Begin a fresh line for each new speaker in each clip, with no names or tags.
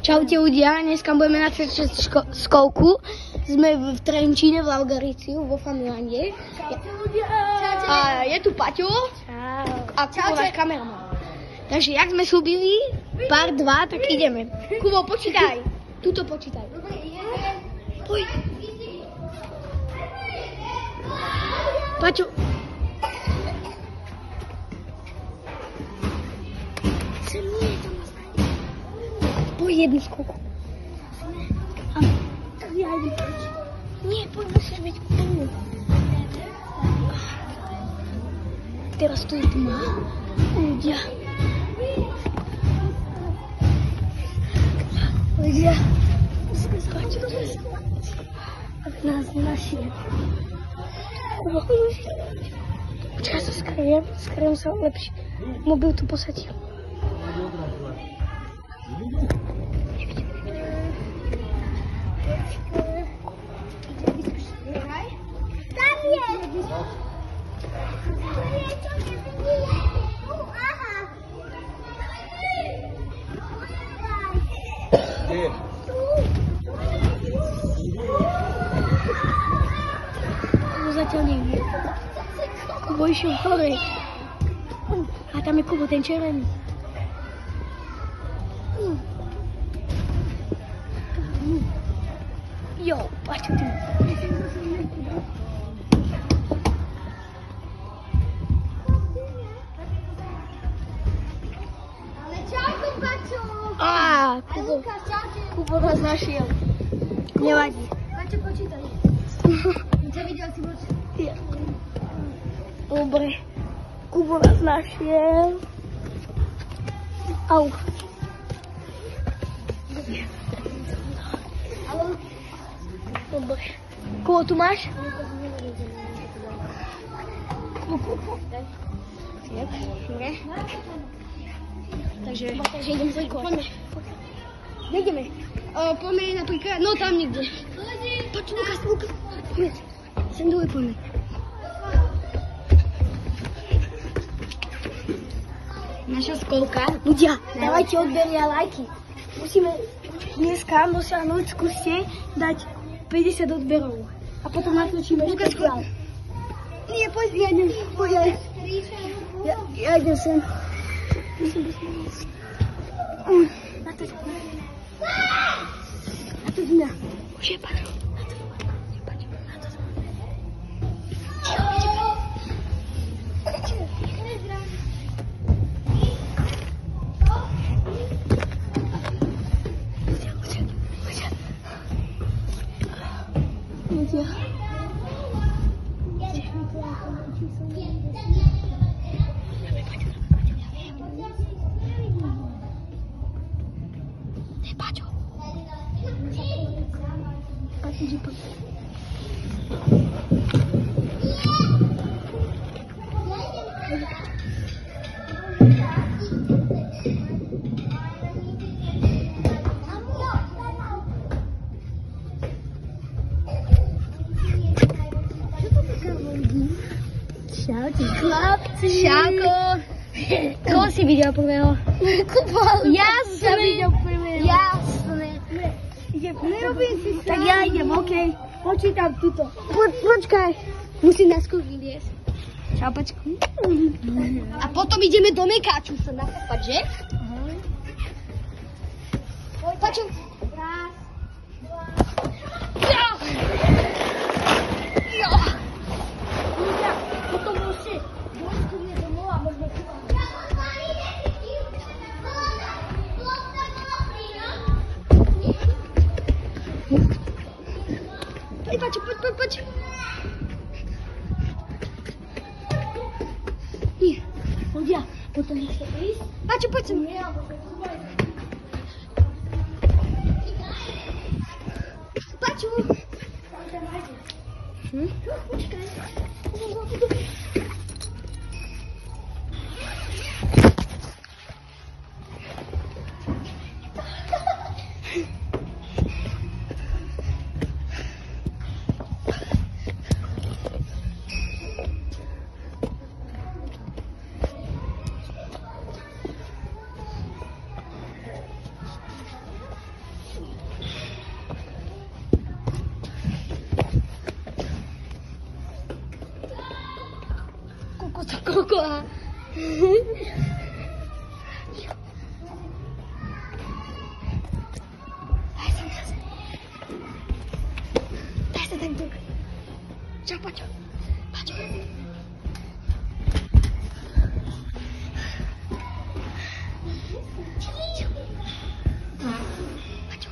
Čaute ľudia, dneska budeme natáčať skovku. Sme v Trenčíne, v Laugariciu, vo Familande. A je tu Paťo. A Kubo, náš kameraman. Takže jak sme slúbili, part 2, tak ideme. Kubo, počítaj. Tuto počítaj. Poj. Paťo. Poj jednu skúku. Tak ja idem preč. Nie, poď musíš byť úplne. Teraz tu je tma. Ľudia. Ľudia. Musíme skočiť do lesa. Aby nás nenašli. Počkaj, sa skryjem sa lepšie. Mobil tu posadil. Tam je! Kubo zatiaľ nevie. Kubo išiel hore. A tam je Kubo, ten červený. Jo, Paťo, ty.
Ale čauko, Paťo.
Kubo nás našiel. Nevadí.
Paťo, počítaj. Ťa videl si moc.
Dobre. Kubo nás našiel. Au. Dobre. Kubo, tu máš? Kubo. Nie. Takže ideme zajkovať. Kde ideme? Poďme napríklad, no tam niekde. Poď, Lukas. Poďme. Sem dole poďme. Naša skovka. Ľudia, dávajte odbery a lajky. Musíme dneska dosiahnuť, skúste dať 50 odberov. A potom natočíme špeciál. Nie, poď, ja idem. Ja idem sem. Natoč mňa. Už je Paťo. Čaute, chlapci. Čauko. Koho si videl prvého? Kubo. Jasne. Videl prvého. Jasne. Nerobím si sám. Tak ja idem, okej. Počítam tuto. Počkaj. Musím na skúšky viesť. Čau, Pačku. A potom ideme do Mekáču sa nakopať, že? Pačo. Raz, dva. Jo. Potom ešte dôjsku mne domov a možno tu mám. Poď, Pačo, poď. Nie, ľudia, potom nechce ísť. Pačo, poď sem. Pačo. Počkaj. Daj sa tento. Čo, Paťo? Paťo. Paťo.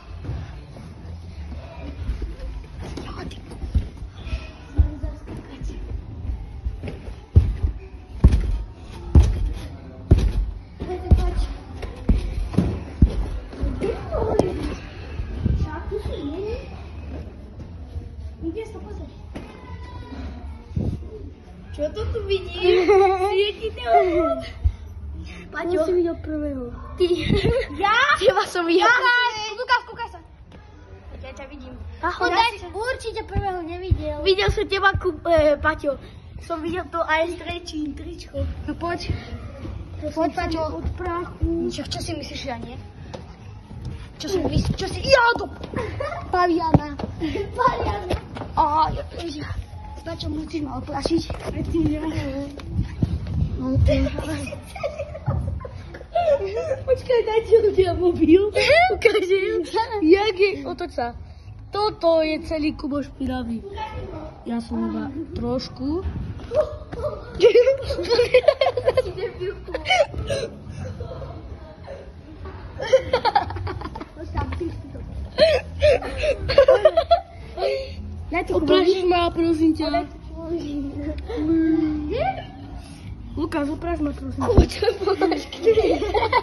Čo to tu vidím? Svieti telefón.
Paťo. Si videl prvého.
Ty. Ja?
Teba som videl.
Kúkaj sa. Ja ťa vidím.
Ahoj.
Určite prvého nevidel.
Videl som teba, Paťo. Som videl to aj strečí, tričko.
No poď. Poď, Paťo.
Od prachu.
Čo si myslíš, ja nie? Čo si...
Jado!
Paviana.
Á,
Paťo, musíš ma oplašiť.
no ty. Počkaj, dajte ľudia mobil. Ukážem. Jak je, otoč sa. Toto je celý Kubo špinavý. Ja som iba trošku. Upraž ma, prosím ťa. Lukáš, upraž ma, prosím ťa.